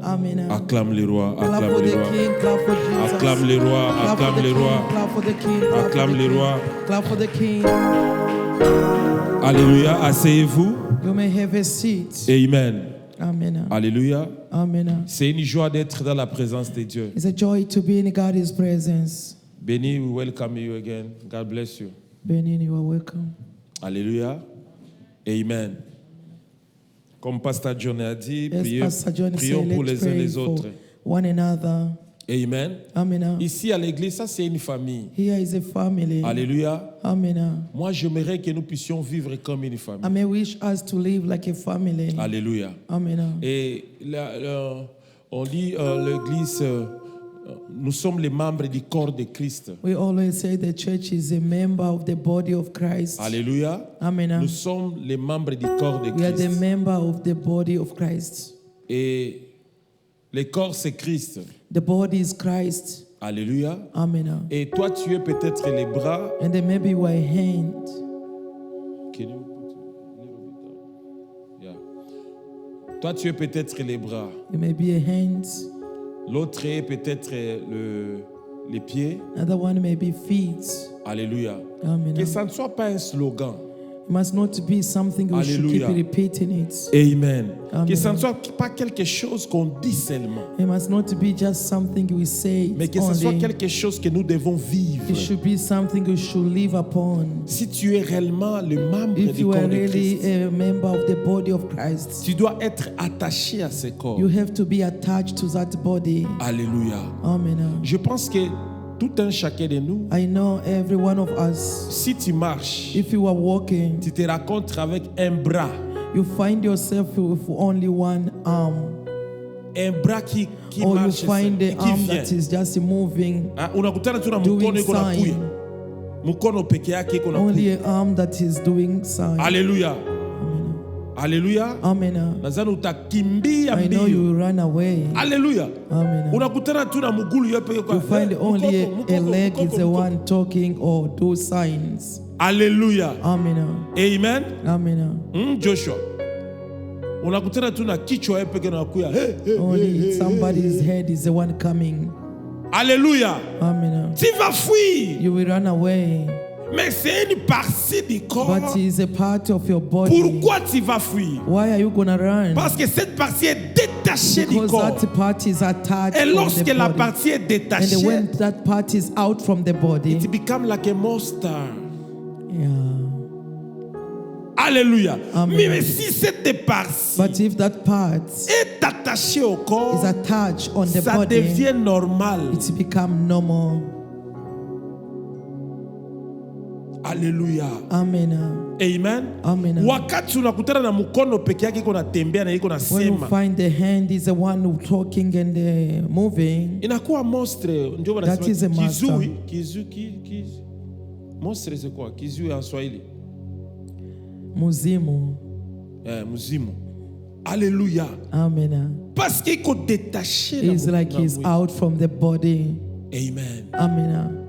Amen. Acclame les rois, Clap acclame for les the rois. King, clap for Jesus. Acclame les rois, Clap for acclame the les King, rois. clap for the King, clap for Acclame the les King. rois. Clap for the King. Alléluia, asseyez-vous. You may have a seat. Amen. Amen. Alléluia. Amen. C'est une joie d'être dans la présence de Dieu. It's a joy to be in God's presence. Béni, we welcome you again. God bless you. Benin, you are welcome. Alléluia. Amen. Comme Pasteur John a dit, Yes, Pastor John prions said, pour let's les uns pray les for autres. one another. Amen. Amen. Ici à l'église, ça c'est une famille. Here is a family. Alléluia. Amen. Moi, j'aimerais que nous puissions vivre comme une famille. I may wish us to live like a family. Alléluia. Amen. Et on dit l'église, nous sommes les membres du corps de Christ. We always say the church is a member of the body of Christ. Alléluia. Amen. Nous sommes les membres du corps de We are the Christ. member of the body of Christ. Et le corps, c'est Christ. The body is Christ. Alléluia. Amen. Et toi, tu es peut-être les bras. And then maybe you are a hand. Can you put a little bit down? Yeah. Toi, tu es peut-être les bras. You may be a hand. L'autre est peut-être les pieds. Another one may be feet. Alléluia. Amen. Que ça ne soit pas un slogan. It must not be something we should keep Alléluia. repeating it. Amen. Amen. Que ça ne soit pas quelque chose qu'on dit seulement, It must not be just something we say mais que ce soit only. quelque chose que nous devons vivre. It should be something we should live upon. Si tu es réellement le membre If du you are corps de really Christ, a member of the body of Christ, tu dois être attaché à ce corps. you have to be attached to that body. Alléluia. Amen. Je pense que tout un chacun de nous, I know every one of us, si tu marches, if you are walking, tu te rencontres avec un bras you find yourself with only one arm, qui or you marche find the et qui arm vient. that is just moving, Ah, unakutana tu na doing mkono iko na kuya. sign. Mkono peke yake iko na Only kuya. an arm that is doing sign. Alléluia. Amen. Alléluia. Amen. Nadhani utakimbia I know mbio. you will run away. Alléluya. Amen. Unakutana tu na mgulu yote peke You find only a leg is the mkoko. one talking or do signs. Alléluia. Amen. Amen. Amen. Joshua. Unakutana tu na kichwa yeye peke na kuya. Hey, hey, Only somebody's head is the one coming. Alléluia. Amen. Tu vas fuir. You will run away. Mais c'est une partie du corps. But it's a part of your body. Pourquoi tu vas fuir? Why are you gonna run? Parce que cette partie est détachée du Because corps. that part is attached Et from lorsque the la body. partie est And détachée, then when that part is out from the body, it becomes like a monster. yeah. Alléluia. Amen. Mais si cette partie But if that part est attachée au is corps, attached on the ça body, devient normal. it's become normal. Alléluia. Amen. Amen. Amen. Wakati unakutana na mkono peke yake iko natembea na iko When you nasema, find the hand is the one who talking and moving, inakuwa monstre. Ndio That is a wanasema master. kizui. Monstre c'est quoi? Kizui en Swahili. muzimu. Mzimu. Alléluia. Amen. Parce qu'il est détaché. It's like he's out from the body. Amen. Amen.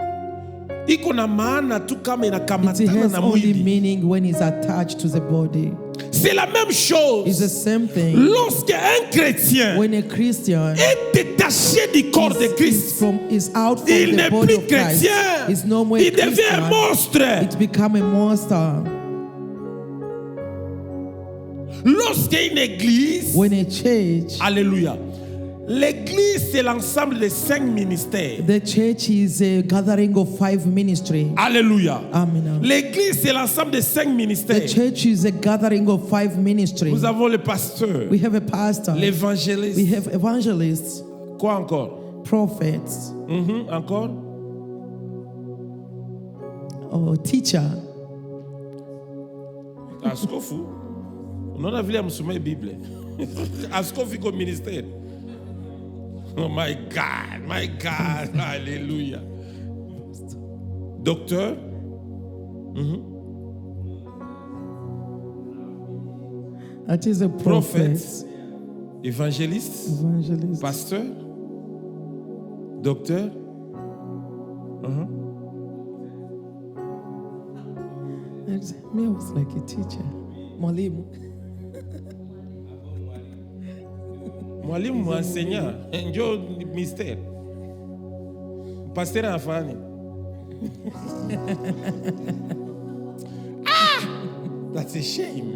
Iko na maana tu kama It inakamatana has na only mwili. meaning when it's attached to the body. C'est la même It's chose. the same thing. Lorsque un chrétien When a Christian est détaché du corps de Christ, is out from il the n'est body plus of Christ, chrétien. it's no more Il devient un Christian. monstre. It become a monster. Lorsqu'une église, When a church, alléluia, l'église c'est l'ensemble des 5 ministères. the church is a gathering of 5 ministries. Alléluia. Amen. L'église c'est l'ensemble des 5 The ministères. church is a gathering of 5 ministries. Nous avons le pasteur, We have a pastor. We l'évangéliste. have evangelists, Quoi encore? prophets, Encore? or teacher. Askofu. Unaona vile amsomea Biblia. Askofu iko ministeri. Oh my God, hallelujah. Docteur. That is a prophet, Prophète. Évangéliste. evangelist. Pasteur. Docteur. Me, I was like a teacher. Mwalimu. Mwalimu enseignant, njo mystère. Pasteur afani. That's a shame.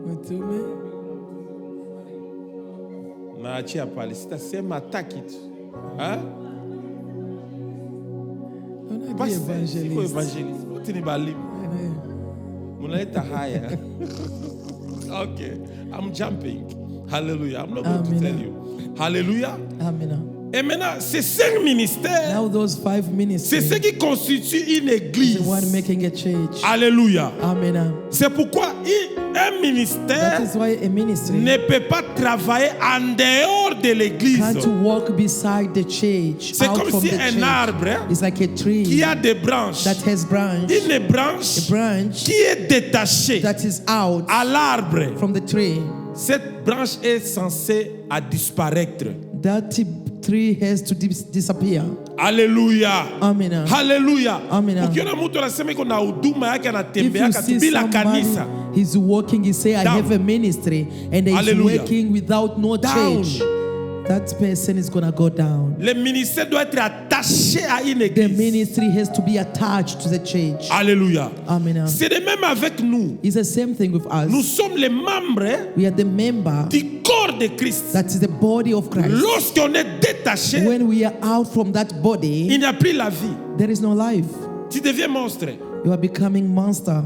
Mtume. Naachia pale, sitasema hata kitu. Ona di evangelist. Evangelist. Uti ni balimu. Munaleta haya. Okay, I'm jumping. Hallelujah. I'm not going to tell you. Hallelujah. Amen. Et maintenant, ces 5 ministères, Now those 5 c'est ministries, ce qui constitue une église. the one making a church. Alléluia. Amen. C'est pourquoi un That ministère is why a ministry ne peut pas travailler en dehors de l'église. can't walk beside the church. C'est out comme from si the un church. arbre It's like a tree qui a des branches, that has branch. une branche A branch qui est détachée that is out à l'arbre. from the tree. Cette branche est censée à disparaître. That tree has to disappear. Alléluia. Amen. Hallelujah. Amen. Ukiona mtu anasema kuna huduma yake If anatembea you see bila kanisa. somebody, he's walking, he say, I Down. have a ministry, and he's Hallelujah. working without no Down. church. That person is going to go down. Le ministère doit être attaché à une The église. ministry has to be attached to the church. Alléluia. Amen. C'est de même avec nous. It's the same thing with us. Nous sommes les membres We are the member du corps de Christ. that is the body of Christ. Lorsqu'on est détaché, When we are out from that il body, n'y a plus la vie. there is no life. Tu deviens monstre. You are becoming monster.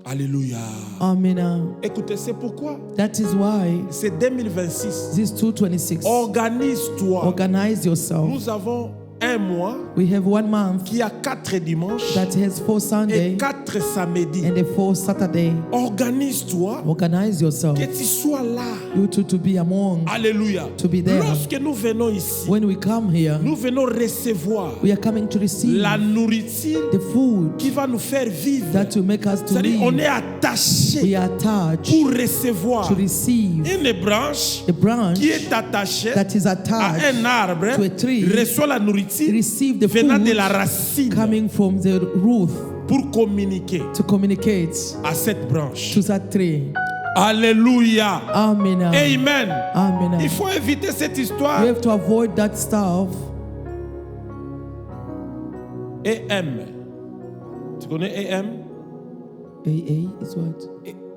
Alléluia. Amen. Écoutez, c'est pourquoi That is why c'est 2026. this 226. Organise-toi. Organize yourself. Nous avons un mois We have 1 month qui a 4 dimanches that has 4 et Sunday 4 samedis. and a 4 Saturday. Organise-toi, Organize yourself. que tu sois là. You two to be among. Alléluia. To be there. Lorsque nous venons ici, When we come here, nous venons recevoir we are coming to receive la nourriture the food qui va nous faire vivre. that will make us to C'est-à-dire, on est live. attaché We are attached pour recevoir to receive. une branche The branch qui est attachée that is à attached un arbre, to a tree, reçoit la nourriture receive the venant de food la racine coming from the root pour communiquer to communicate à cette branche. to that tree. Alléluia. Amen. Amen. Amen. Il faut éviter cette histoire. We have to avoid that stuff. AM. Tu connais AM? AA is what?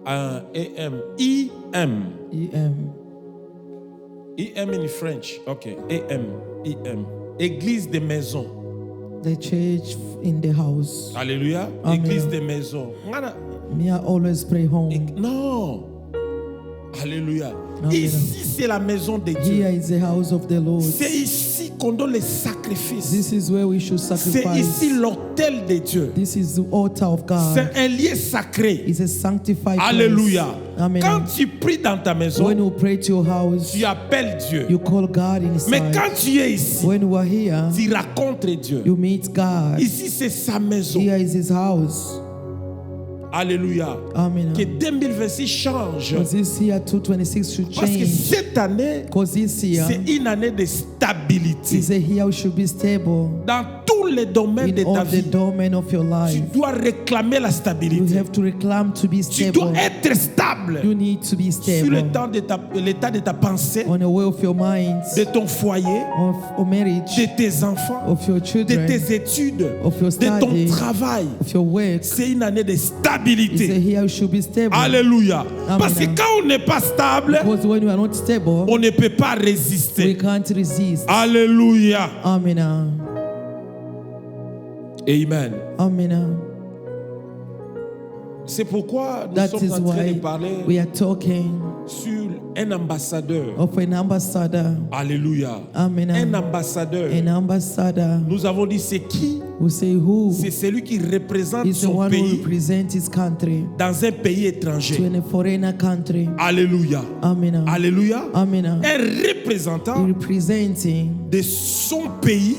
AM. EM. EM. EM in French. Okay. AM. EM. Église des maisons. The church in the house. Alléluia. Amen. Église des maisons. Me, I always pray home. Non. Alléluia. Amen. Ici, c'est la maison de Dieu. Here is the house of the Lord. C'est ici qu'on donne les sacrifices. This is where we should C'est sacrifice. ici l'autel de Dieu. This is the altar of God. C'est un lieu sacré. It's a sanctified Alléluia. place. Amen. Quand tu pries dans ta maison, When you pray to your house, tu appelles Dieu. you call God Mais inside. quand tu es ici, When you are here, tu rencontres Dieu. you meet God. Ici, c'est sa maison. Here is His house. Alléluia. Amen. Que 2026 change. Because this year 226 should Parce que change. cette année, Because this year c'est une année de stabilité. is a year we should be stable Dans tous les domaines de in ta all the vie, domain of your tu life. dois réclamer la You stabilité. have to reclaim to be Tu dois stable. être stable You need to be sur le stable temps de l'état de ta pensée, on the way of your mind, de ton foyer, of marriage, de tes enfants, of your de children, tes études, of your de ton study, travail. of your work. C'est une année de It's a stabilité. year you should be stable. Alléluia. Amen. Parce que quand on n'est pas stable, Because when you are not stable, on ne peut pas we résister. can't resist. Alléluia. Amen. Amen. Amen. C'est pourquoi nous That sommes is en train de why parler we are talking sur un ambassadeur. of an ambassador. Alléluia. Amen. Un ambassadeur. An ambassador. Nous avons dit c'est qui? We say who C'est celui qui représente is the son one who pays represents his country dans un pays to étranger. a foreigner country. Alléluia. Amen. Alléluia. Amen. Un représentant Representing de son pays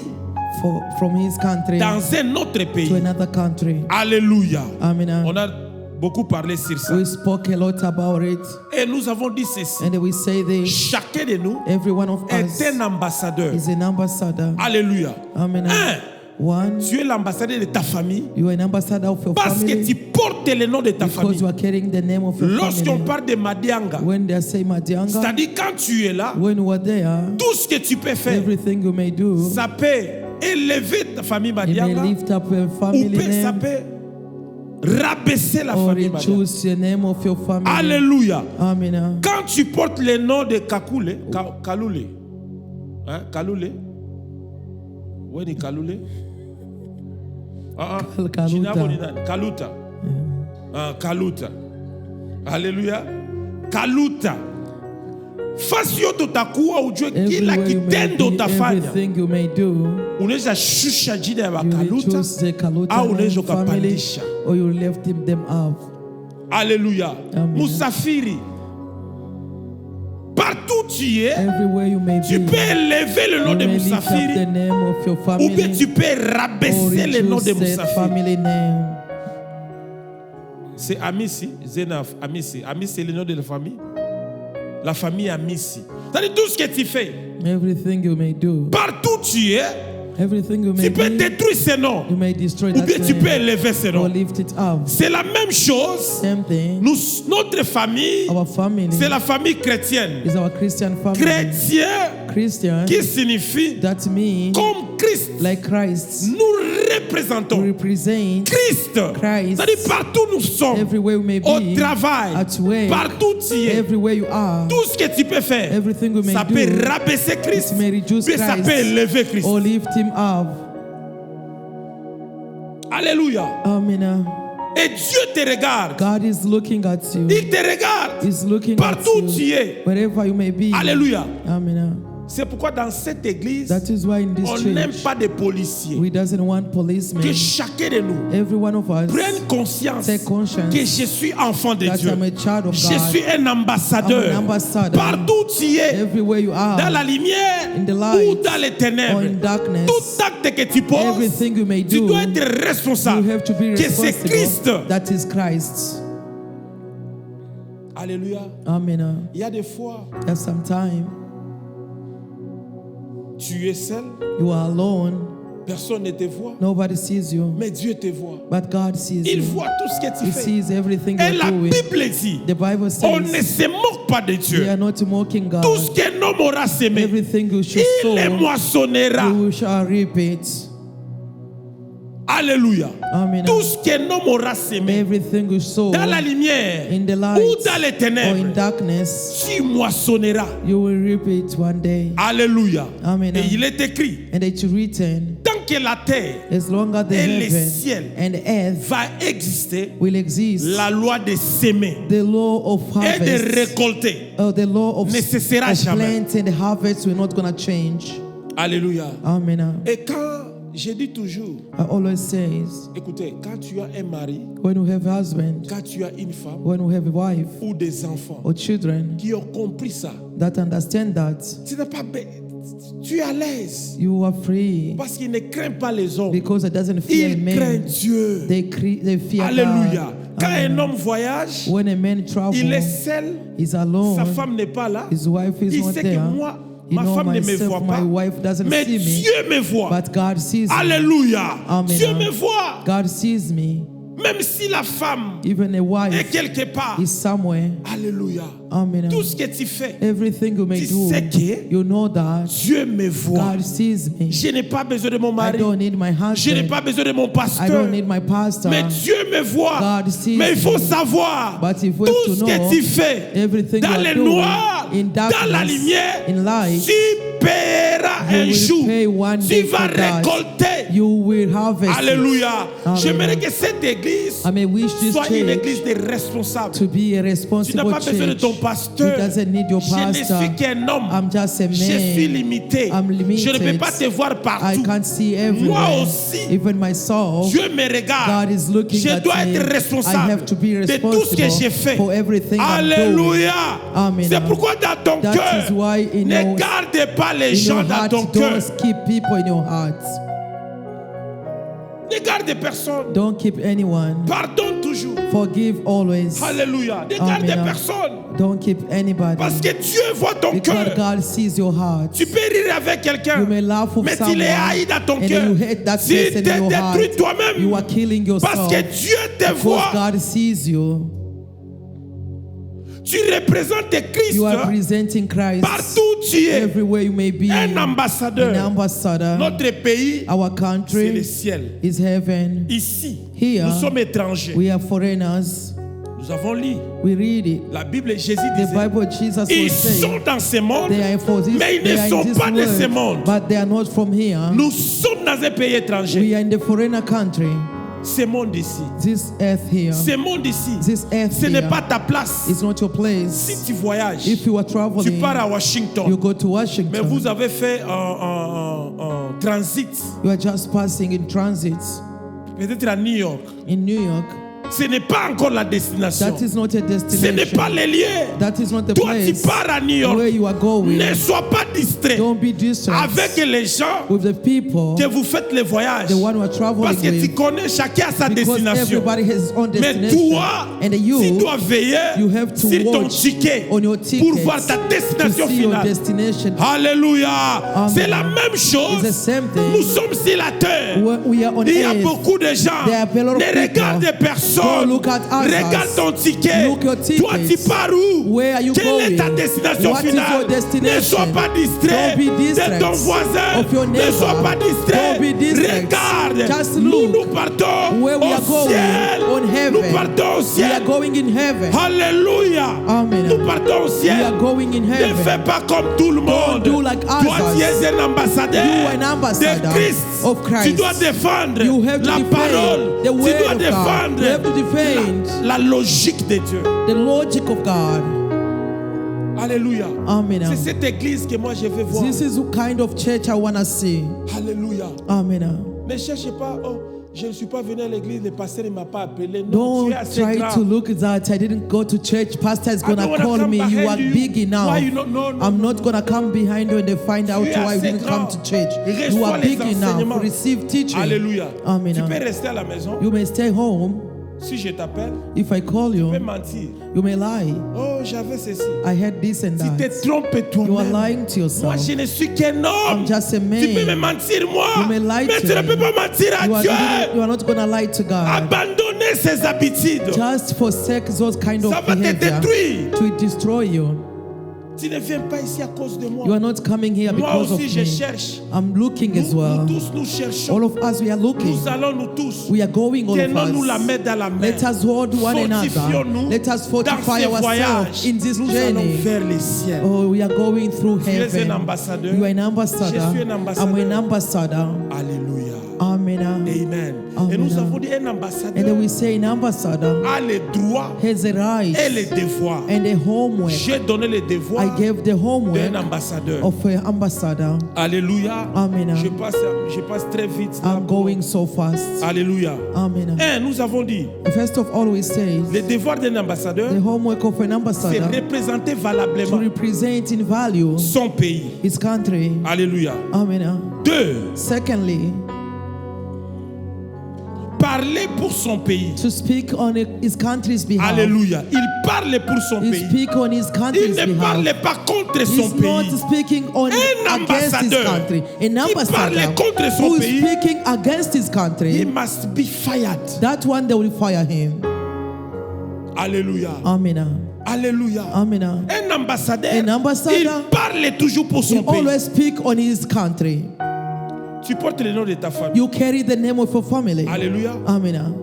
from his country dans un autre to pays. another country. Alléluia. Amen. On a beaucoup parlé sur ça. We spoke a lot about it, Et nous avons dit ceci. and we say this. Chacun de nous Every one of us est un ambassadeur. is an ambassador. Alléluia. Amen. One, tu es l'ambassadeur de ta famille you are an ambassador of your parce que family tu portes le nom de ta because famille. you are carrying the name of your Lorsqu'on family. parle de Madianga, When they say Madianga, c'est-à-dire quand tu es là, when you are there, tout ce que tu peux faire, everything you may do, ça peut élever ta famille you may Madianga lift up your ou family ça name peut rabaisser la or famille Madianga. reduce the name of your family. Alléluia. Amen. Quand tu portes le nom de Kakule, Kaloule, hein, Kaloule, où est Kaloule? Kaluta. Kaluta. Kaluta. Alléluia. Kaluta. Fasio tutakuwa ujue kila kitendo utafanya. Everything you may do, Unaweza shusha jina ya you Kaluta reduce the Kaluta au unaweza family ukapandisha. or you lift them up. Alléluia. Amen. Musafiri. Partout tu es, Everywhere you may tu be, peux élever le nom you de may lift up the Musafiri name of your ou bien family tu peux or rabaisser le nom de reduce the Musafiri. family name. C'est Amissi, Zenaf, Amissi. Amissi, c'est le nom de la famille. La famille Amissi. C'est-à-dire tout ce que tu fais, Everything you may do, partout tu es, everything you may tu peux be, détruire ce nom. you may destroy Ou that bien tu peux name élever ce or nom. lift it up. C'est la même chose. Same thing. Notre famille, Our family c'est la famille chrétienne. is our Christian family. Chrétien Christian, qui signifie that means comme Christ. like Christ. Nous We représentons represent Christ. Christ. C'est-à-dire partout nous sommes. Everywhere we may Au be, travail, at work, partout tu es. everywhere you are, Tout ce que tu peux faire, everything we may ça do, peut rabaisser Christ, it may reduce mais ça Christ peut élever Christ. or lift him up. Alléluia. Amen. Et Dieu te regarde. God is looking at you. Il te regarde. He's looking Partout at où tu you. es. Wherever you may be. Alléluia. Amen. C'est pourquoi dans cette église, That is why in this on n'aime church, pas de policiers. we doesn't want policemen. Que chacun de nous Every one of us prenne conscience take conscience que je suis enfant de that Dieu. I'm a child of Je God. suis un ambassadeur. I'm an ambassador. Partout où tu es, Everywhere you are, dans la lumière in the light ou dans les ténèbres, or in darkness, tout acte que tu poses, everything you may tu do, dois être responsable. you have to be Que c'est Christ. responsible. That is Christ. Alléluia. Amen. Il y a des fois, There's some time tu es seul, you are alone, personne ne te voit, nobody sees you, mais Dieu te voit. but God sees Il you. voit tout ce que tu He fais. sees everything Et you're la doing. Bible dit, The Bible on ne says se moque pas de we Dieu. are not mocking God. Tout ce qu'un homme aura semé, Everything you should il le sow, moissonnera. you shall reap it. Alléluia. Amen. Tout ce qu'un homme aura semé, Everything you sow dans la lumière in the ou light dans les or in ténèbres, darkness, tu moissonneras. you will reap it one day. Alléluia. Amen. Et il est écrit, And it's written, tant que la terre as long as the et le heaven ciel and earth va exister, will exist, la loi de semer the law of et de harvest, récolter the law of ne cessera jamais. plant and harvest will not gonna change. Alléluia. Amen. Et quand je dis toujours, I always says, écoutez, quand tu as un mari, when you have a husband, quand tu as une femme when you have a wife ou des enfants or children qui ont compris ça, that understand that, tu n'es pas tu es à l'aise you are free parce qu'il ne craint pas les hommes. because it doesn't fear Il craint men. Dieu. They fear Alléluia. God. Quand Amen. un homme voyage, When a man il travels, est seul, he's sa alone, femme n'est pas là. his wife is Il not sait que there. moi, You ma know femme ne me myself, voit my pas. wife doesn't Mais see me, Dieu me voit. but God sees me. Alléluia. Amen. Dieu me voit. God sees me. Même si la femme Even a est wife quelque part. is somewhere. Alléluia. Amen. Tout ce que tu fais, Everything you may tu do, sais que you know that Dieu me voit. God sees me. Je n'ai pas besoin de mon I mari. don't need my Je n'ai husband. pas besoin de mon I pasteur. don't need my pastor. Mais Dieu me voit. God sees Mais il faut me. savoir But if we tout have ce to que know tu fais everything dans you are le doing noir, in dans la darkness, lumière, in light, tu paieras you un will jour. pay one Tu day vas for that. récolter. You will harvest. Alléluia. Amen. J'aimerais que cette église I may wish this soit une church église de responsables. to be a Tu n'as responsible pas besoin de church. ton He pasteur. doesn't need your Je ne pastor. suis qu'un homme. I'm just a Je suis man. limité. I'm limited. Je ne peux pas te voir I partout. can't see everywhere. Moi aussi, Even myself, Dieu me regarde. God is looking Je at dois me. être I responsable have to be de tout ce que j'ai fait. responsible for everything I'm doing. Alléluia. Amen. C'est pourquoi dans ton That cœur, is why in ne your, garde pas les in gens your dans heart, ton cœur. don't keep people in your heart. Ne garde personne. Don't keep anyone. Pardonne toujours. Forgive always. Alléluia. Ne garde Amen. personne. Don't keep anybody. Parce que Dieu voit ton Because cœur. God sees your heart. Tu peux rire avec quelqu'un, You may laugh with mais tu someone, les haïs dans ton and cœur. then you hate that Tu person te in your détruis heart. toi-même. You are killing Parce yourself. que Dieu te Because voit. God sees you. Tu représentes Christ You are presenting Christ partout où tu es. everywhere you may be. Un ambassadeur. An ambassador. Notre pays, Our c'est le country ciel. is heaven. Ici, Here, nous sommes étrangers. we are foreigners. Nous avons lu We read it. la Bible. Jésus The disait, Bible, Jesus ils was saying, sont dans ce monde, they are for this, mais ils they ne are sont in this pas de ce world, monde. but they are not from here. Nous sommes dans un pays étranger. We are in the foreigner country. Ce monde ici, This earth here, ce monde ici, this earth ce n'est here pas ta place. is not your Si place. tu voyages, If you are tu traveling, pars à you Washington, go to mais Washington. vous avez fait un transit, You are just passing in transit peut-être à New York. in New York. Ce n'est pas encore la destination. That is not a Ce n'est destination. pas le lieu. That is not the Toi, tu place pars à New York. where you are going. Ne sois pas distrait Don't be distracted avec les gens with the people, que vous faites le voyage. the one who are traveling Parce que tu with, connais chacun a sa because destination. everybody has his own Mais destination. toi, And tu you dois veiller you have to sur ton watch ticket on your pour tickets voir ta to destination see your finale. destination. Alléluia. Amen. C'est la même It's chose. the same Nous thing. sommes sur la terre. We are on Il y a earth. beaucoup de gens. There are a lot of Ne people. regarde personne. Don't look at others. Regarde ton ticket. Look your Toi, tu tickets. pars où? Where are you Quelle going? est ta destination What is finale? your destination? Ne sois pas distrait Don't be de distracted ton voisin. of your Ne neighbor. sois pas distrait. Don't be distracted. Regarde. Just Nous, look nous partons where we au are going ciel. on heaven. Nous partons au We ciel. are going in heaven. Alléluia. Amen. Nous partons au We ciel. are going in Ne fais heaven. pas comme tout le monde. do like Toi, others. tu es un ambassadeur You are an ambassador de Christ. of Christ. Tu dois défendre You have to la defend parole. the Tu word dois of God. défendre You have to defend la logique de Dieu. the logic of God. Alléluia. Amen. C'est cette église que moi je veux voir. This is the kind of church I want to see. Alléluia. Amen. Ne cherchez pas, oh, je ne suis pas venu à l'église, le pasteur ne m'a pas appelé. Non, Don't tu es assez try grand. to look at that. I didn't go to church. Pastor is I going don't to wanna call come me. You behind are you. big enough. Why you not? No, I'm not going to come behind you and they find out Tu es why you assez didn't come grand. to church. Reçois You are les big enseignements. enough. Receive teaching. Alléluia. Amen. Tu peux rester à la maison. You may stay home. Si je t'appelle, If I call tu peux you, mentir. you may lie. Oh, j'avais ceci. I had this and Tu te that. trompes You are toi-même. lying to Moi, yourself. je ne suis qu'un homme. I'm just a Tu peux me man. mentir, moi. You may lie Mais to tu ne me. peux pas mentir à Dieu. You are not going to lie to God. Abandonner ses habitudes. Just forsake those kind of Ça va te behavior détruire. to destroy you. Tu ne viens pas ici à cause de moi. You are not coming here Moi because of aussi, je me. cherche. I'm looking as Nous well. tous, nous cherchons. All of us, we are looking. Nous allons, nous tous. We are going, all of Tenons-nous la us. main dans la main. Let us hold one another. Fortifions-nous Let us dans fortify ces ourselves voyages. in this Nous allons journey. vers les ciels. Oh, we are going through Tu es un heaven. ambassadeur. You are an ambassador. Je suis un ambassadeur. I'm an ambassador. Alléluia. Amen. Amen. Amen. Et nous avons dit un And then ambassadeur we say an ambassador a les droits has a right et les devoirs. and a homework. J'ai donné les I devoirs gave the d'un homework ambassadeur. of an ambassador. Alléluia. Amen. Je passe très vite. là. I'm going so fast. Alléluia. Amen. Nous avons dit, First of all, we say les devoirs d'un ambassadeur, the homework of an c'est ambassador représenter to valablement represent in value son pays. his country. Alléluia. Amen. 2, Secondly, parler pour son pays. to speak on his country's behalf. Alléluia. Il parle pour son He pays. speak on his Il country's ne behalf. parle pas contre son He's not pays. speaking on Un against his ambassadeur country. An qui ambassador parle contre son who is pays. speaking against his He country. must be fired. That one they will fire him. Alléluia. Amen. Alléluia. Amen. Un ambassadeur, An ambassador, il parle toujours pour He son pays. always speak on his country. Tu portes le nom de ta famille. You carry the name of your family. Alléluia. Amen.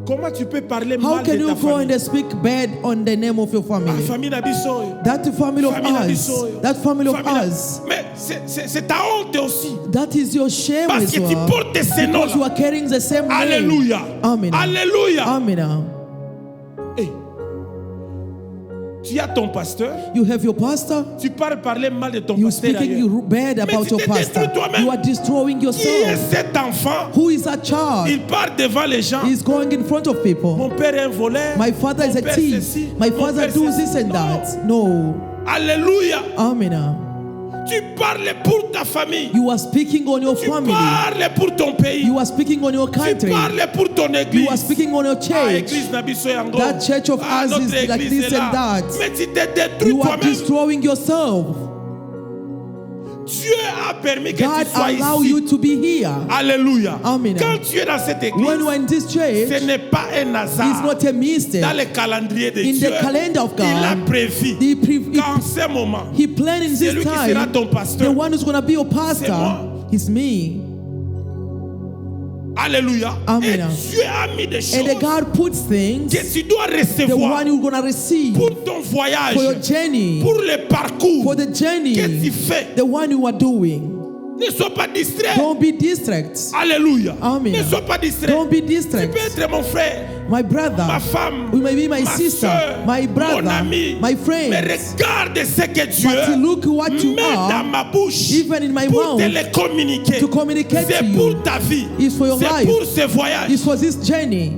Comment tu peux parler How mal can de ta you go famille? and speak bad on the name of your Ma family? famille n'a pas soeur. That family of Famille n'a pas us. soeur. That family of Famille n'a- us. Mais c'est ta honte aussi. That is your shame Parce as que tu well. portes ces Because you noms-là. are carrying the same name. Alléluia. Amen. Alléluia. Amen. Hey. Tu as ton pasteur. You have your pastor. Tu parler mal de ton You pasteur speaking ailleurs. bad about tu your te pastor. détruis toi-même. You are destroying Qui est yourself. cet enfant? Who is that child? Il part devant les gens. He's going in front of people. Mon père est un voleur. My father is Mon a père thief. ceci, My mon father père does ceci. this and Non. that. No. Alléluia. Amen. Tu parles pour ta famille. You are speaking on your Tu family. parles pour ton pays. You are speaking on your Tu country. parles pour ton église. You are speaking on your Ah, church. église Nabiso Yango. That church of Ah, ours notre is like église this est and là. that. Mais tu te détruis You are toi-même. destroying yourself. Dieu a permis que God tu sois allow ici. you to be here. Alléluia. Amen. Quand tu es dans cette église, When you are in this church, ce n'est pas un it's hasard. not a mistake. Dans le calendrier de In Dieu, the calendar of il a God, prévu he qu'en ce moment, planned in c'est this lui qui sera time, ton the pasteur. one who's going to be your moi. pastor is me. Alléluia. Amen. Et Dieu a mis des And the choses God puts things, que tu dois the recevoir one you're going to receive pour ton voyage, for your journey, pour le parcours for the que tu journey, fais. the one you are doing. Ne sois pas distrait. Don't be distracted. Alléluia. Amen. Ne sois pas distrait. Don't be Tu peux distracted. être mon frère, My brother, ma femme, we may be my ma sister, soeur, my mon brother, ami. my Mais friend. regarde ce que Dieu But look what you met dans are, ma bouche even in my pour te mouth, le communiquer. to communicate C'est to you. pour ta vie. It's for your C'est life. pour ce voyage. It's for this journey.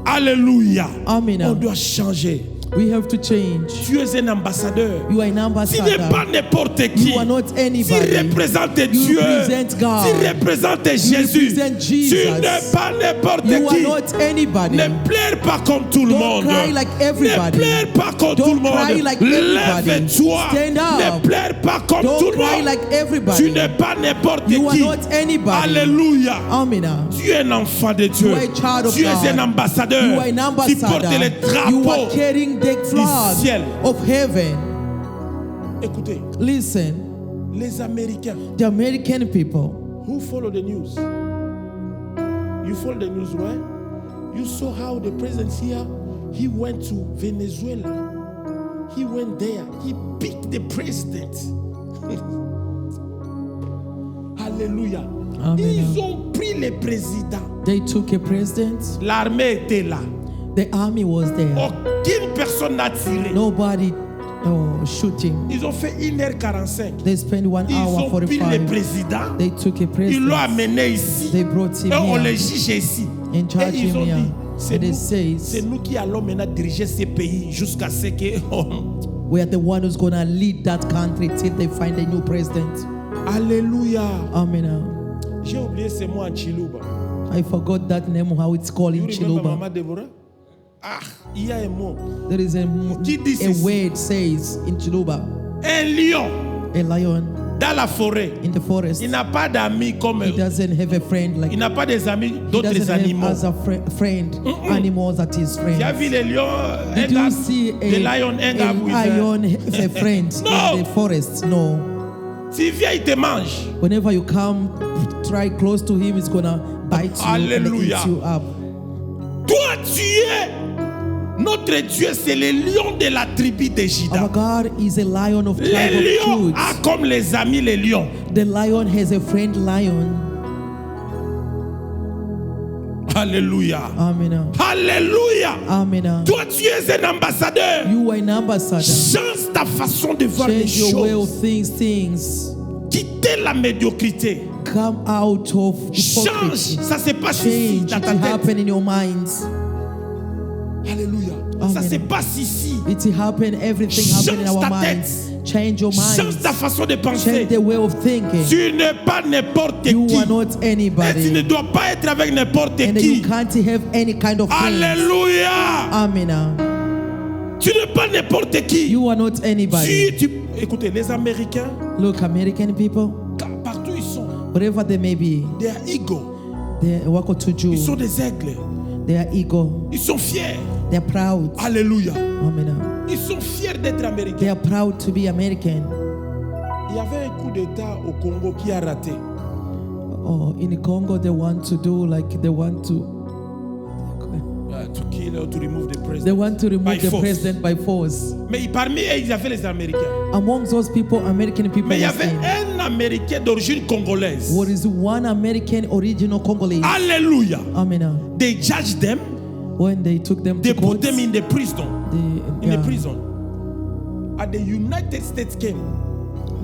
Alléluia. Amen. On doit changer. We have to change. Tu es un ambassadeur. You are an Tu n'es ambassador. pas n'importe qui. You are not Tu anybody. représentes You Dieu. represent God. Tu représentes Jésus. represent Tu Jesus. n'es pas n'importe You are qui. not anybody. Ne pleure pas comme tout le Don't monde. cry like everybody. Ne pleure pas comme Don't tout le monde. cry like everybody. Lève-toi. Stand up. Ne pleure pas comme tout Don't le cry monde. like Tu everybody. n'es pas n'importe You are qui. not anybody. Alléluia. Amen. Tu es un enfant de Dieu. You are a child of Tu es God. un ambassadeur. You are an Tu portes ambassador. le You are drapeau. carrying the flag ciel. of heaven. Écoutez, Listen, les Américains the American people, who follow the news. You follow the news, right? You saw how the president here, he went to Venezuela. He went there. He picked the president. Alléluia. Amen. Ils ont pris le président. they took a president. L'armée était là. The army was there. Aucune personne n'a tiré. Nobody shooting. Ils ont fait 1h45. They spent 1 Ils hour ont pris le 45. président. They took a Ils l'ont president. amené ici. They brought him Et on le here juge ici. and Et charged ils him ont here. dit, c'est And it nous, says, c'est nous qui allons maintenant diriger ces pays jusqu'à ce que... we are the one who's going to lead that country till they find a new president. Alléluia. Amen. J'ai oublié ce mot en Chiluba. I forgot that name, how it's called You in remember Chiluba. Maman Deborah? Ah, il y a un mot. There is Qui dit a ceci? word says in Chiluba, Un lion a lion dans la forêt. in the forest. Il n'a pas d'amis comme... He doesn't have a friend like Il n'a pas des amis he d'autres doesn't have animaux. as a friend animals that his Tu as friends. vu les lions? Did you see The lion end up a with... lion have a friend No. in the forest? No. S'il vient, il te mange. Whenever you come, try close to him, he's gonna bite you and Alléluia. eat you up. Toi, tu es... Notre Dieu, c'est le lion de la tribu de Our Juda. God is a lion of Les tribe of lions a Judah. comme les amis les lions. The lion has a friend lion. Alléluia. Amen. Alléluia. Amen. Toi, tu es un ambassadeur. You are an ambassador. Change ta façon de voir les Change your way of choses. things. Quittez la médiocrité. Come out of Change. hypocrisy. Ça se passe ici, Change. dans It ta tête. happen in your minds. Alléluia. Amen. Ça se passe ici. It happen. Everything happen in Change our ta minds. Change your Change minds. ta façon de penser. Change the way of thinking. Tu n'es pas n'importe You qui. are not Et tu ne anybody, dois pas être avec n'importe and qui. you can't have any kind of friends. Alléluia. Amen. Tu n'es pas n'importe qui. You are not anybody. Écoutez, les Américains, Look, American people, partout ils sont, wherever they may be, they are ego. they walk to Ils sont Jew. des aigles. They are ego. Ils sont fiers. They are proud. Alléluia. Amen. Ils sont fiers d'être They américains. are proud to be American. Il y avait un coup d'État au Congo qui a raté. Oh, in Congo, they want to do like they want to To kill or to remove the they president. want to remove By the force. president by force. Mais parmi eux, il y avait les Américains. Amongst those people, American people. Mais il y was avait in. un Américain d'origine congolaise. What is one American original Congolese? Alléluia. Amen. They judged them. When they took them They to put court, them in the prison. they, In the yeah. prison. And the United States came.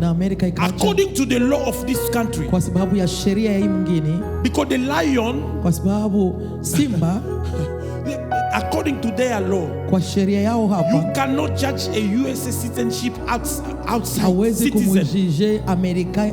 Na America ikaja According to the law of this country. kwa sababu ya sheria ya hii mwingine, Because the lion, kwa sababu simba according to their law, Kwa sheria yao you hapa cannot judge a US citizenship outside hawezi citizen. kumujije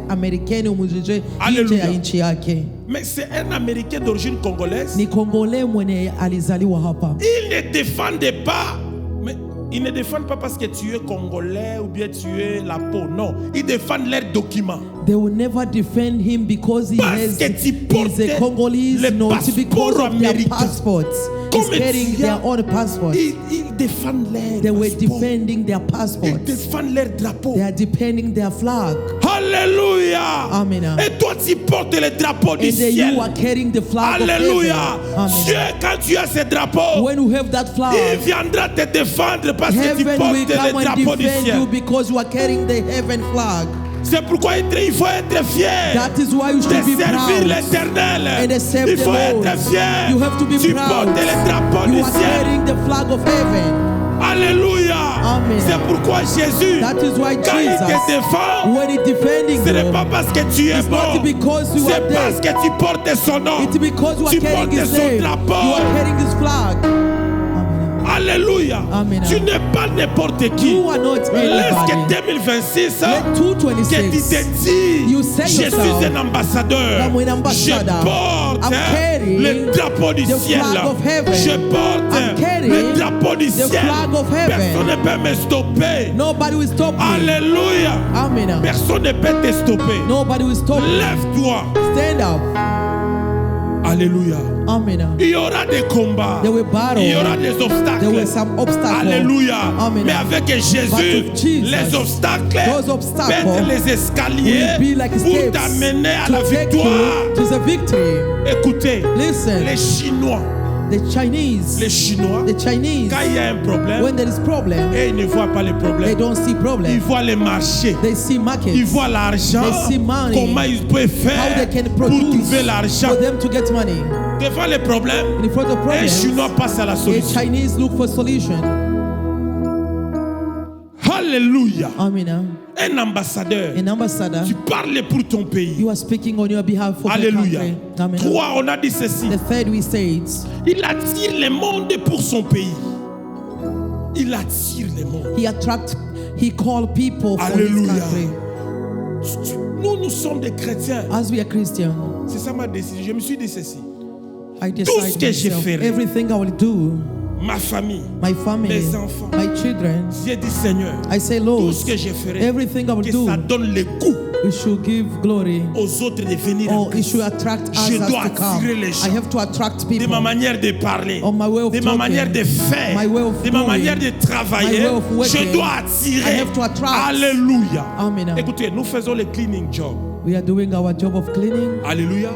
Amerikani umujije nje Hallelujah. ya nchi yake. Mais c'est un Américain d'origine congolaise. Ni Kongole mwenye alizaliwa hapa. Il ne défendait pas. Mais ils ne défendent pas parce que tu es congolais ou bien tu es la peau. Non, ils défendent leurs documents. They will never defend him because he Parce que tu portes is a Congolese, le not because passeport of their américain. passports. He's Comme carrying tu as- their own passports. Ils défendent leurs They were passeports. defending their Ils passports. défendent leurs drapeaux. They are defending their flag. Alléluia. Amen. Et toi, tu portes le drapeau du And then ciel. you are carrying the flag Alléluia. of Dieu, heaven. quand tu as ce drapeau, Amen. When you have that il flag, viendra te défendre parce que tu heaven portes will le come and drapeau du defend ciel. you because you are carrying the heaven flag. C'est pourquoi il faut être fier That is why you de should be servir proud. l'Éternel. And serve Il the faut Lord. être fier. You have to be Tu proud. portes le drapeau You du are ciel. carrying the flag of heaven. Alléluia. Amen. C'est pourquoi Jésus, That is why quand il te Jesus, défend, when he defending ce n'est you, pas parce que tu es it's bon. not because you are C'est parce dead. que tu portes son nom. It's because you are Tu carrying portes his son name. drapeau. You are carrying his flag. Amen. Alléluia. Amen. Tu n'es pas n'importe qui. You are not Laisse que anybody. 2026 Let que tu 226. te dis, You say je yourself, suis un ambassadeur. I'm an ambassador. Je porte I'm carrying le drapeau du the ciel. flag of heaven. Je porte I'm carrying le drapeau du the ciel. flag of heaven. Personne ne peut me stopper. Nobody will stop me. Alléluia. Amen. Personne ne peut te stopper. Nobody will stop me. Lève-toi. Stand up. Alléluia. Amen. Il y aura des combats. There were battles. Il y aura des obstacles. There were some obstacles. Alléluia. Amen. Mais avec But Jésus, with Jesus, les obstacles those obstacles peuvent les escaliers will be like pour steps t'amener à to la take victoire. you to the victory. Écoutez, Listen, les Chinois, the Chinese, quand il y a un problème, when there is problem, et ils ne voient pas le they problème, don't see ils problem. voient les marchés. They see Ils markets. voient l'argent, They see money. comment ils peuvent How faire they can pour produce trouver l'argent. for them to get money. Devant les problèmes, In front of un problems, Chinois passe à la a solution. Chinese look for solution. Alléluia. Amen. Un ambassadeur, An ambassador, tu parles pour ton pays. you are speaking on your behalf for the Alléluia. country. Amen. 3, on a dit ceci. The third we said, Il attire le monde pour son pays. Il attire le monde. he called people for his Alléluia. country. Nous sommes des chrétiens. As we are Christian, C'est ça ma décision. Je me suis dit ceci. I Tout ce decide que je myself, ferai. everything I will do, Ma famille, my family, mes enfants. my children. J'ai dit Seigneur, I say, tout Lord, ce que je ferai, everything I will que do, ça donne le goût we should give glory. aux autres de venir. Or it should attract Je others dois to come. attirer les gens. I have to attract De ma people. manière de parler, On my way of de ma talking, manière de faire, my way of de ma doing, manière de travailler, my way of working. je dois I attirer. have to attract. Alléluia. Amen. Écoutez, nous faisons le cleaning job. We are doing our job of cleaning. Alléluia.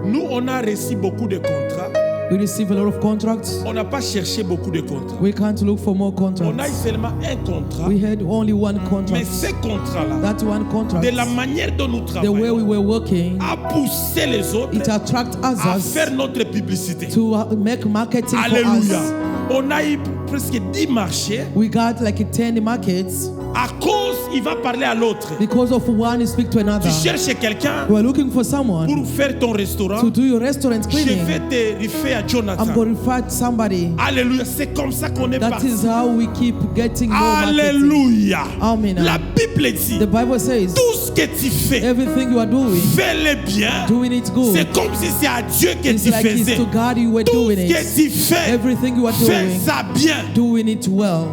Nous, on a reçu beaucoup de contrats. We receive a lot of contracts. On n'a pas cherché beaucoup de contrats. We can't look for more On a eu contracts. seulement un contrat. We had only one Mais contract. ce contrat-là, That one contract, de la manière dont nous the way we travaillons, were working, a poussé les autres it attracts à others faire notre publicité. to make marketing for Alléluia. us. On a eu presque 10 marchés. We got like 10 markets À cause, il va parler à l'autre. because of one speak to another. Tu cherches quelqu'un We are looking for someone pour faire ton restaurant. to do your restaurant Je cleaning. vais te refaire à I'm Jonathan. going to refer to somebody. Alléluia. C'est comme ça qu'on est That parti. is how we keep getting more marketing. Alléluia. Amen. La Bible dit, The Bible says, tout ce que tu fais, everything you are doing, fais-le bien. doing it good. C'est comme si c'est à Dieu que It's tu like it's faisais. to God you were Tout doing ce it. que tu fais, Everything you are fais doing, ça bien. doing it well.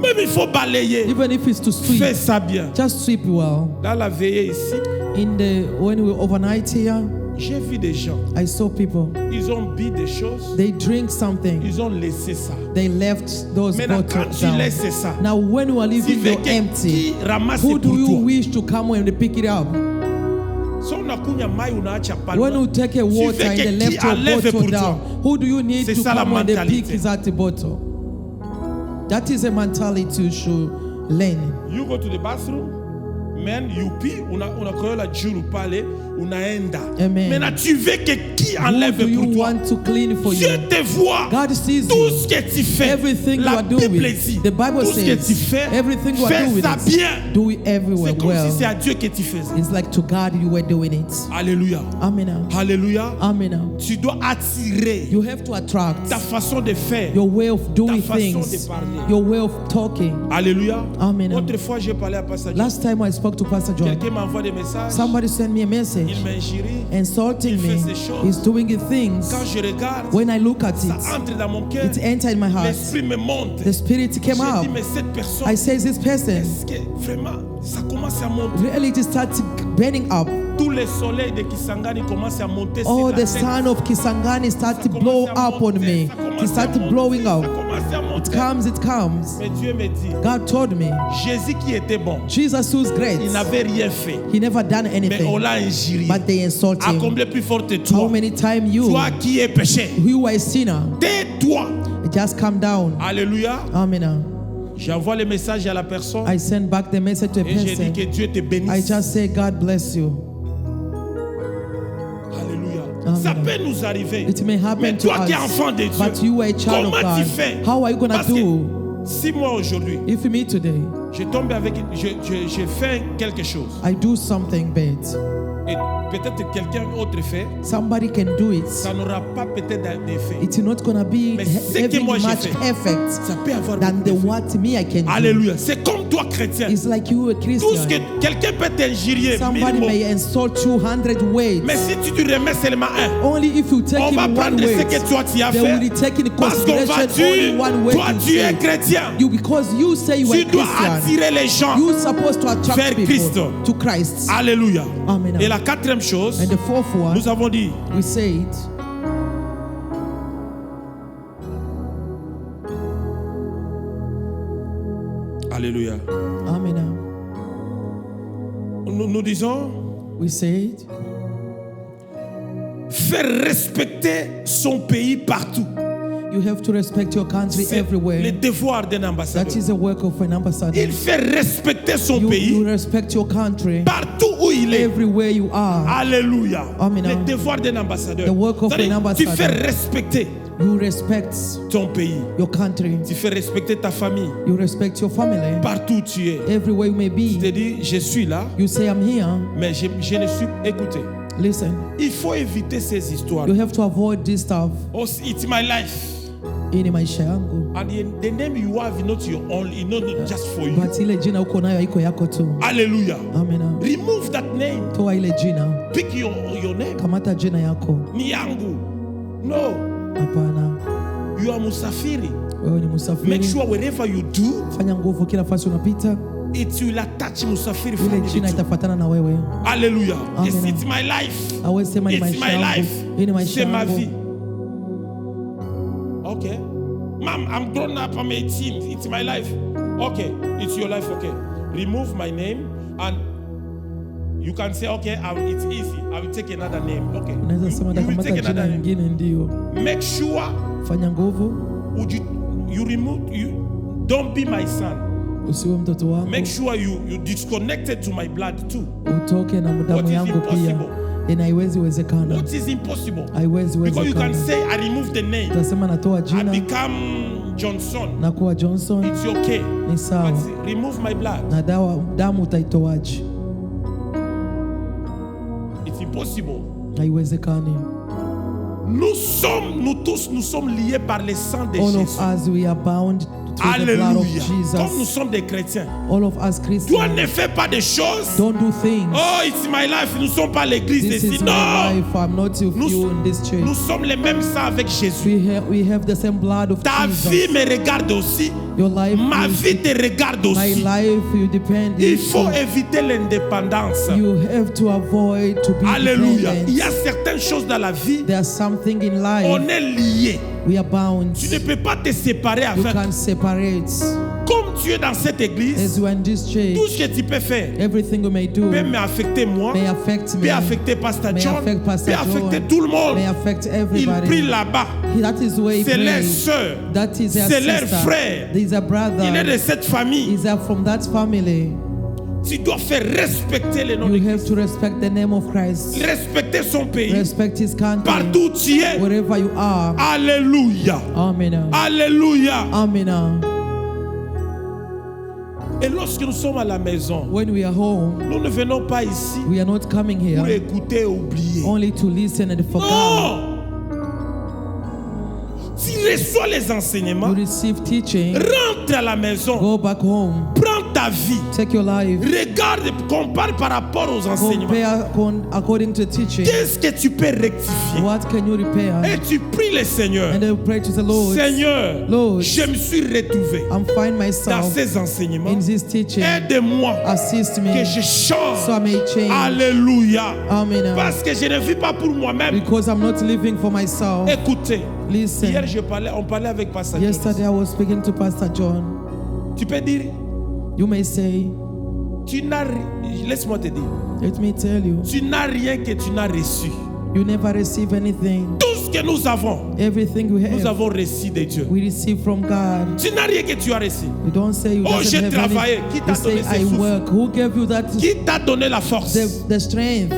Même il faut balayer. Even if it's to sweep, Fais ça bien. just sweep well. Dans la veillée ici, When we were overnight here, j'ai vu des gens. I saw people. Ils ont bu des choses. They drink something. Ils ont laissé ça. They left those Maintenant, quand bottles tu down. laisses ça, Now, when you are tu leaving veux them empty, qui ramasse who pour do you toi. wish to come and pick it up? Si on a kunya mai unaacha pale. When you take a water veux and que they qui left your enlève bottle pour down, toi. who do you need C'est to ça la come when they pick mentalité. that bottle? That is a mentality you should learn. You go to the bathroom, man, you pee, unakorola julu pale, unaenda. Amen. Maintenant tu veux que qui Who enlève do you pour toi? want to clean for you? Dieu te voit. God sees Tout you. ce que tu fais, Everything you la are doing. Bible dit, The Bible tout ce que tu says, fais, everything you are fais doing ça it. bien. Do it everywhere C'est comme well. si c'est à Dieu que tu faisais. It's like to God you were doing it. Alléluia. Amen. Alléluia. Amen. Tu dois attirer You have to attract ta façon de faire. your way of doing ta façon things, de parler. your way of talking. Alléluia. Amen. Autrefois, j'ai parlé à Pasteur John. Last time I spoke to Pastor John, Quelqu'un m'envoie des messages. somebody sent me a message Il m'injurie. insulting Il fait me. ces choses. He's doing the things. Quand je regarde, When I look at ça it, entre dans mon cœur. it entered my heart. L'esprit me monte. The spirit came J'ai out. dit, mais cette personne, I say, this person, est-ce que vraiment, ça commence à monter. really it started burning up. Tous les soleils de Kisangani commencent à monter sur Oh, la the tête. sun of Kisangani started to blow up on me. It started blowing up. It comes, it comes. Mais Dieu me dit, God told me, Jésus qui était bon, Jesus who's great, il n'avait rien fait. he never done Mais on anything, l'a injurié. but they insult À him. combler plus fort que How toi. many times you, Toi qui es péché. who are a sinner, Tais-toi. just come down. Alléluia. Amen. J'envoie le message à la personne I send back the message to a et j'ai dit person. que Dieu te I bénisse. just say, God bless you. Alléluia. Amen. Ça peut nous arriver. It may Mais happen to toi qui es us, enfant de Dieu, but you are a child of comment tu God. fais? How are you going Parce to que do? si moi aujourd'hui, If me today, je tombe avec, je fais quelque chose I do something bad, et peut-être que quelqu'un autre fait, somebody can do it. ça n'aura pas peut-être d'effet. It's not going to be Mais ce que having moi j'ai much fait, effect Ça peut avoir than beaucoup the d'effet. what me I can do. Alléluia. C'est comme toi chrétien. It's like you a Tout ce que Christian. quelqu'un peut t'injurier, Somebody mille mots. may insult 200 ways. Mais si tu te remets seulement un, Only if you take on va him one prendre way, ce que toi tu as they fait. will take in Parce qu'on va consideration only dire, one way toi to tu es say. chrétien. You, because you say you are Tu dois Christian, attirer les gens. you're supposed to vers attract people Christ. to Christ. Alléluia. Amen. Et la quatrième chose, And the fourth one, nous avons dit, we say it. Alléluia. Amen. Nous disons, We say it. faire respecter son pays partout. You have to respect your country C'est le everywhere. devoir d'un That ambassadeur. is the work of an ambassador. Il fait respecter son You pays respect your country partout où il est. everywhere you are. Alléluia. Amen. Le devoir d'un ambassadeur. The work of C'est-à-dire, an ambassador. Tu fais respecter You respect ton pays. your country. Tu fais respecter ta famille. You respect your family. Partout où tu es. Everywhere you may Tu te be. dis, je suis là, You say, I'm here. mais je ne suis... Écoutez, Listen. il faut éviter ces histoires. You have to avoid this stuff Oh, it's my life. in maisha yangu. And the name you have is not your own, it's not just for you. But ile jina uko nayo haiko yako tu. Hallelujah. Amen. Remove that name. Toa ile jina. Pick your name. Kamata jina yako. Ni yangu. No. Hapana. You are musafiri. Wewe ni Make musafiri. sure wherever you do, Fanya nguvu kila fasi unapita. it will attach musafiri Ile family jina too. itafuatana na wewe. Hallelujah. Yes, Amen. it's my life. Hawezi sema ni It's maisha my yangu. life. Hii ni maisha C'est ma yangu. vie. Okay. Mom, I'm grown up. I'm 18. It's my life. Okay. It's your life. Okay. Remove my name and you can say, okay, it's easy. I will take another name. Okay. Unaweza sema You will takamata take jina another name. nyingine ndio. Make sure Fanya nguvu. you remove you. Don't be my son. Usiwe mtoto wangu. Make sure you disconnected to my blood too. Utoke na What damu is yangu pia. impossible? Ina haiwezi wezekana. What is impossible? Haiwezi Because you can wezekana. say, I remove the name. Utasema natoa I jina become Johnson. na kuwa Johnson. It's okay. Ni sawa. But remove my blood. Na damu utaitoaje? It's impossible. Haiwezekani. Nous sommes liés par le sang de All of Jésus. us, we are bound to the blood of Alléluia. Comme nous Jesus. sommes des chrétiens. All of us Toi Christians, ne fais pas des choses. don't do things. Oh, it's my life. Nous ne sommes pas l'église This ici. is my Non. life. I'm not with you in this Nous church. sommes les mêmes sang avec Jésus. We have the same blood of Ta vie Jesus. me regarde aussi. Your life, Ma vie te regarde my aussi. life, you depend. Il faut éviter l'indépendance. You have to avoid to be Alléluia. Il y a dependent. certaines choses dans la vie. There's something in life. On est liés. We are bound. Tu ne peux pas te séparer You avec. can't separate. Comme tu es dans cette église, As you are in this tout church, ce que tu peux faire everything you may do peut m'affecter moi, may affect me, peut affecter Pastor may John, affect Pastor peut affecter John, tout le monde. may affect Ils everybody. prient là-bas. That is where he C'est leur prays. sœur. That is their C'est leur sister. frère. There is a brother. Il est de cette famille. Is from that family. Tu dois faire respecter le nom de You Christ. have to respect the name of Christ. Respecter son pays. Respect His country. Partout où tu es. Wherever you are. Alléluia. Amen. Alléluia. Amen. Et lorsque nous sommes à la maison, When we are home, nous ne venons pas ici we are not coming pour here écouter et oublier. only to listen and forget. Non! Tu reçois les You enseignements, receive teaching. rentre à la maison, Go back home. prends ta vie, Take your life. regarde et compare par rapport aux enseignements. Compare according to teaching. Qu'est-ce que tu peux rectifier? What can you repair? Et tu pries le Seigneur. And then pray to the Lord. Seigneur, Lord, je me suis retrouvé I'm find dans myself ces enseignements. in this teaching. Aide-moi Assist que me je change. so I may change. Alléluia. Amen. Parce que je ne vis pas pour moi-même. Because I'm not living for myself. Écoutez, hier Listen. on parlait avec Pasteur Yesterday I was speaking to Pastor John. Jonas. Tu peux dire, You may say, laisse-moi te dire, let me tell you, tu n'as rien que tu n'as reçu. you never receive anything. Tout ce que nous avons Everything you nous have, avons reçu de Dieu. we receive from God. Tu n'as rien que tu as reçu. You don't say you Oh, doesn't j'ai have travaillé. anything. Qui t'a You donné say, ce I souffle? work. Who gave you that, Qui t'a donné la force? the strength?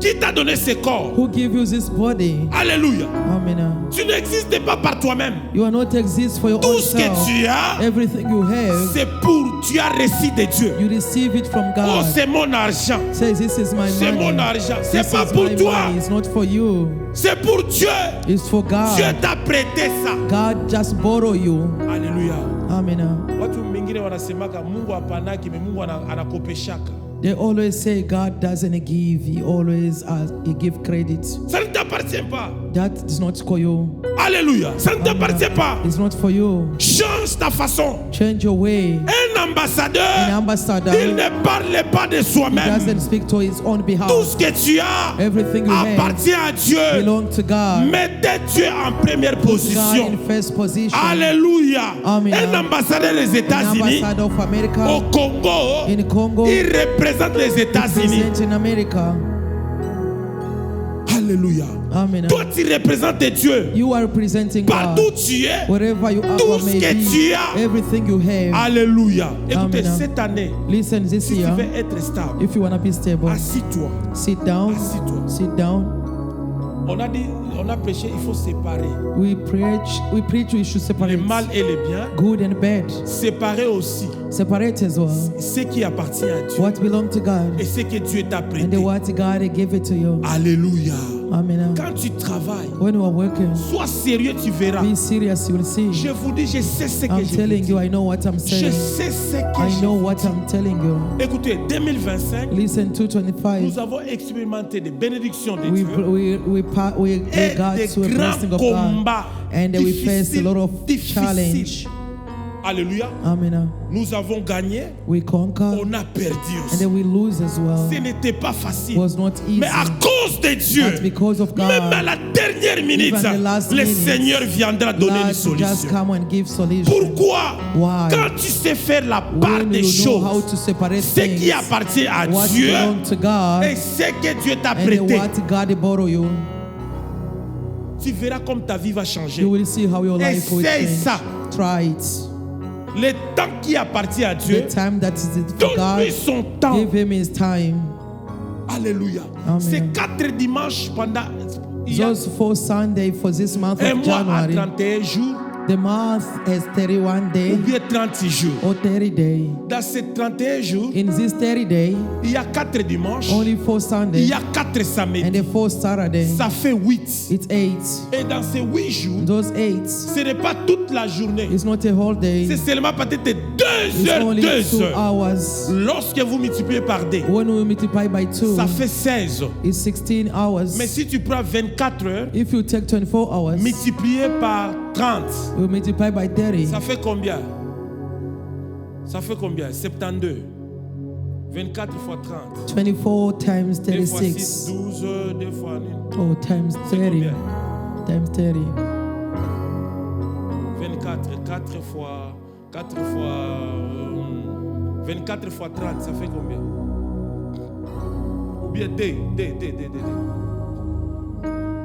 Qui t'a donné ce corps? Who gave you this body? Alléluia. Amen. Tu n'existes pas par toi-même. You are not exist for your Tout own ce que self. tu as, Everything you have, c'est pour, tu as reçu de Dieu. you receive it from Oh, God. c'est mon argent. Says this is my C'est mon money. argent. C'est This pas is pour my toi. money. It's not for you. C'est pour Dieu. It's for Dieu God. t'a prêté ça. God just borrow you. Alléluia. Amen. Watu wengine wanasemaka Mungu hapanaki, Mungu anakopeshaka. They always say God doesn't give. He always he give credit. Ça ne t'appartient pas. That is not for you. Alléluia. Ça ne t'appartient pas. It's not for you. Change ta façon. Change your way. Un ambassadeur, An ambassador, il ne parle pas de he soi-même. doesn't speak to his own Tout behalf. ce que tu as Everything you have appartient à Dieu. belong to God. Mettez Dieu en première God position. in first position. Alléluia. Amen. Un ambassadeur des An États-Unis ambassador of America au Congo, in Congo, il représente les États-Unis. present in America. Alléluia. Amen. Toi, tu représentes Dieu. You are representing Partout où God. tu es. Wherever you are, Tout or ce may que be, tu as. everything you have. Alléluia. Écoutez, Amen. cette année, Listen, this si tu year, veux être stable, if you want to be stable, assis-toi. sit down. Assis-toi. Sit down. On a prêché, il faut séparer We preach, we should le separate mal et le bien. good and bad. Séparer aussi Separate as well. ce qui appartient à Dieu What belong to God et ce que Dieu t'a and prêté. the what God gave it to you. Alléluia. Amen. Quand tu travailles, When you are working, sois sérieux, tu verras. be serious, you will see. Je vous dis, je sais ce que I'm je vous telling dis. you, I know what I'm Je saying. sais ce que I je know vous what dis. I'm telling you. Écoutez, 2025, Listen, 225. nous avons expérimenté des bénédictions de We Dieu et got des to a blessing grands of God, combats and we faced a lot of challenge. difficiles. Alléluia. Amen. Nous avons gagné, We conquer, on a perdu and aussi. then we lose as well. Ce n'était pas facile. Was not easy, Mais à cause de Dieu, but because of God, même à la dernière minute, even the last le minute, Seigneur viendra donner une God just solution. come and give solution. Pourquoi? Why? Quand tu sais faire la part When des you know how choses, to separate ce qui things, appartient à what Dieu belong to God, et ce que Dieu t'a and then prêté, what God borrow you, tu verras comme ta vie va changer. you will see how your life will Essaye change. ça. Try it. Le temps qui appartient à Dieu, The time that is for donne-lui God, son temps. give him his time. Alléluia. Amen. C'est 4 dimanches pendant. Il y a Just for Sunday for this month un of mois à January. 31 jours The month has 31 ou days bien 30 jours. or 30 days. Dans ces 31 jours, In this 30 days, il y a 4 dimanches, only 4 il Sundays y a 4 and samedis. the 4 Saturday. Ça fait 8. It's 8. Et dans ces 8 jours, Those 8, ce n'est pas toute la journée. it's not a whole day. C'est seulement peut-être 2 It's heures, only 2 2 heures. hours. Lorsque vous multipliez par 2, When we multiply by 2, ça fait 16. it's 16 hours. Mais si tu prends 24 heures, If you take 24 hours, multiplié par 30, we multiply by 30. ça fait combien? Ça fait combien? 72. 24 fois 30. 24 times 2 fois 6, 36. 12, 2 fois 1. Oh, times 30. combien? Times 30. 24, 4 fois 24 fois 30, ça fait combien? Ou bien D.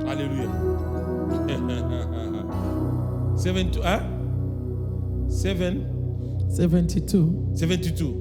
Alléluia. 72, hein? 72. 72.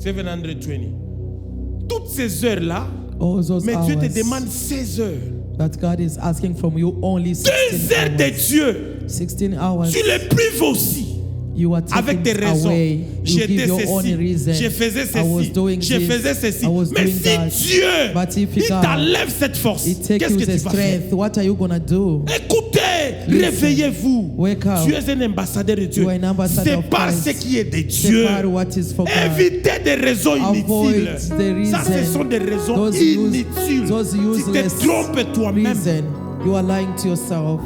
720. Toutes ces heures-là, All those mais Dieu te hours demande 16 heures. that God is asking from you only 2 16 heures de hours. Dieu. 16 hours. Tu les prives aussi. You are Avec taking tes raisons. away. You J'étais give your own ceci. reason. Je faisais I was ceci. doing Je this. faisais ceci. I was Mais doing si that. Dieu, But if il God, t'enlève cette force, It takes qu'est-ce you que the tu vas faire? strength. What are you gonna do? Écoutez, Listen. réveillez-vous. Wake up. Tu es un ambassadeur de Dieu. You are an ambassador of Sépare Christ. ce qui est de Dieu. Separe what is for God. Évitez des raisons Avoid inutiles. the Ça, ce reason. sont des raisons Those inutiles. those Tu useless te trompes toi-même. reason. You are lying to yourself.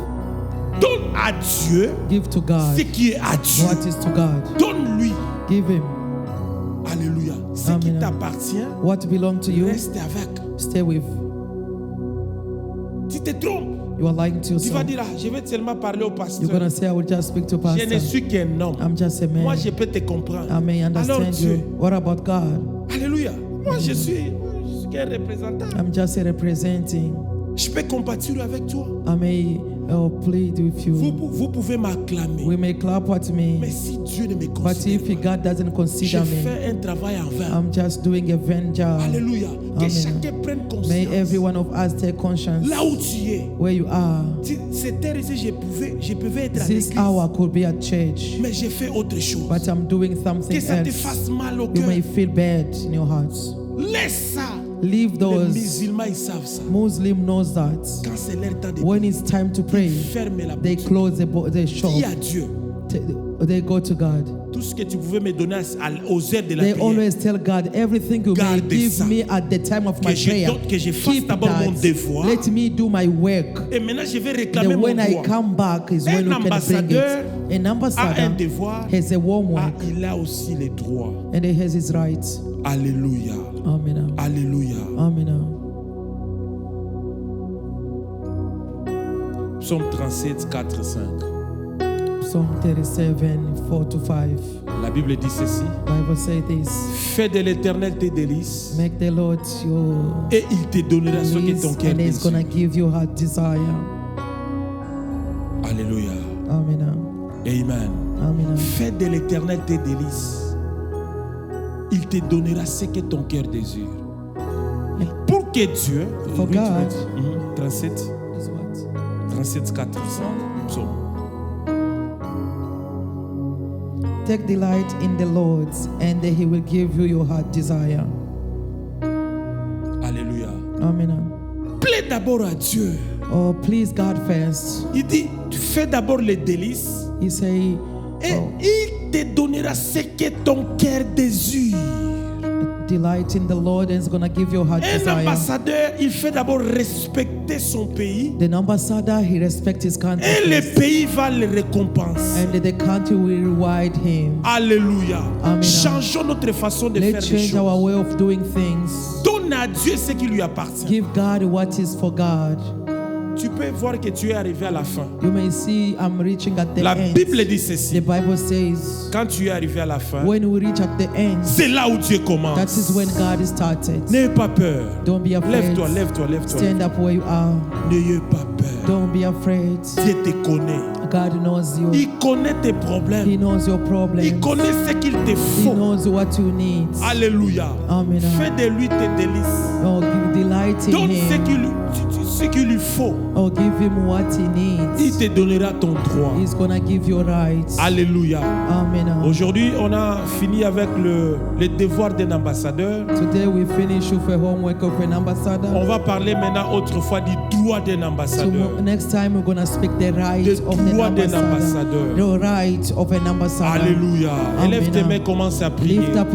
Donne à Dieu Give to God ce qui est à Dieu. what is to God. Donne-lui. Give Him Alléluia. Ce qui Amen. t'appartient, what belongs to you. reste avec. Stay with. Tu te trompes. You are lying to Tu vas yourself. dire, je vais seulement parler au You're pasteur. gonna say, I will just speak to Je ne pastor. suis qu'un homme. I'm just a man. Moi, je peux te comprendre. I may Alors understand Dieu, you. What about God? Alléluia. Moi, je suis qu'un représentant. I'm just a representing. Je peux compatir avec toi. I may plead with you. Vous pouvez m'acclamer. We may clap at Mais me, si Dieu ne me but considère if pas, God doesn't je consider me, fais un travail en vain. I'm just doing a vain job. Alléluia. Que Amen. chacun prenne May conscience. every one of us take conscience Là où tu es. where you are. Cette heure ici, je pouvais être à This l'église. hour could be at church, Mais j'ai fait autre chose. but I'm doing Que something ça te else. fasse mal au You cœur. may feel bad in your heart. Laisse ça. Leave Les those. musulmans, ils savent ça. Muslim knows that. Quand c'est leur temps de When it's time to pray, ferme la they boutique. close the shop. Dis à Dieu. They go to God. Tout ce que tu pouvais me donner aux heures de la They prière. always tell God everything you may Garde give ça. me at the time of my prayer. Que je fasse Keep d'abord mon that. devoir. Let me do my work. Et maintenant, je vais réclamer Then mon when I droit. come back is when Un we can bring ambassadeur it. An A un ambassador devoir. has a homework Il a aussi les droits. and he has his rights. Alléluia. Amen. Alléluia. Amen. Psaume 37, 4, 5. Psalm 37, 4 to 5. La Bible dit ceci. Bible says this. Fais de l'Éternel tes délices Make the Lord your et il te donnera ce que release ton cœur and he's désire. gonna give you heart desire. Alléluia. Amen. Amen. Amen. Fais de l'Éternel tes délices. Il te donnera ce que ton cœur désire. Pour que Dieu, For God. 37, Is what? 37, 4, 5, psaume. Take delight in the Lord, and he will give you your heart desire. Alléluia. Amen. Plaît d'abord à Dieu. Oh, please God first. Il dit, tu fais d'abord les délices He say, et oh, il te donnera ce que ton cœur désire. delight in the Lord, and he's gonna give your heart Un desire. ambassadeur, il fait d'abord respecter son pays The ambassador, he respects his country et le first, pays va le récompenser. and the country will reward him. Alléluia. Amen. Changeons notre façon de faire Let's les change our choses. way of doing things. Donne à Dieu ce qui lui appartient. Give God what is for God. Tu peux voir que tu es arrivé à la fin. You may see I'm reaching at the La end. Bible dit The ceci. Bible says, Quand tu es arrivé à la fin, when we reach at the end, c'est là où Dieu that commence. is when God started. N'aie pas peur. Don't be afraid. Lève-toi, lève-toi, lève-toi. Stand up where you are. N'ayez pas peur. Don't be afraid. Dieu te connaît. God knows you. Il connaît tes He problèmes. knows your Il problems. connaît ce qu'il te He faut. knows what you need. Alléluia. Amen. Fais de lui tes délices. Oh, give delight in Donne him. ce qu'il lui faut. Oh, give him what he Il needs. te donnera ton droit. He's gonna give you rights. Alléluia. Amen. Aujourd'hui, on a fini avec le devoir d'un ambassadeur. Today we finish with a homework of an ambassador. On va parler maintenant autrefois du droit d'un ambassadeur. Next time we're gonna speak the right The of an droit d'un ambassador. ambassadeur. The right of an ambassador. Alléluia. Amen. Élève tes mains, commence à prier. Lift up